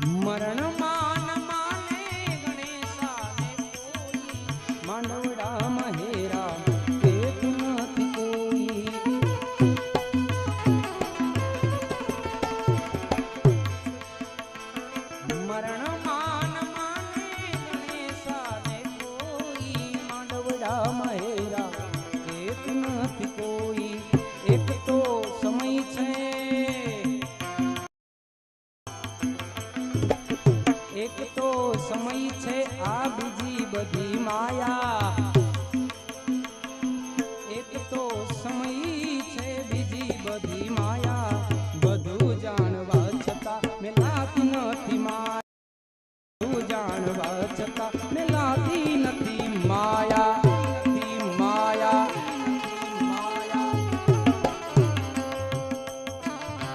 મરણ માન માને ગણેશાને કોઈ માંડવડા મહેરા એક નથી કોઈ મરણ માન માને ગણેશાને કોઈ માંડવડા મહેરા એક નથી કોઈ એક તો સમય છે એક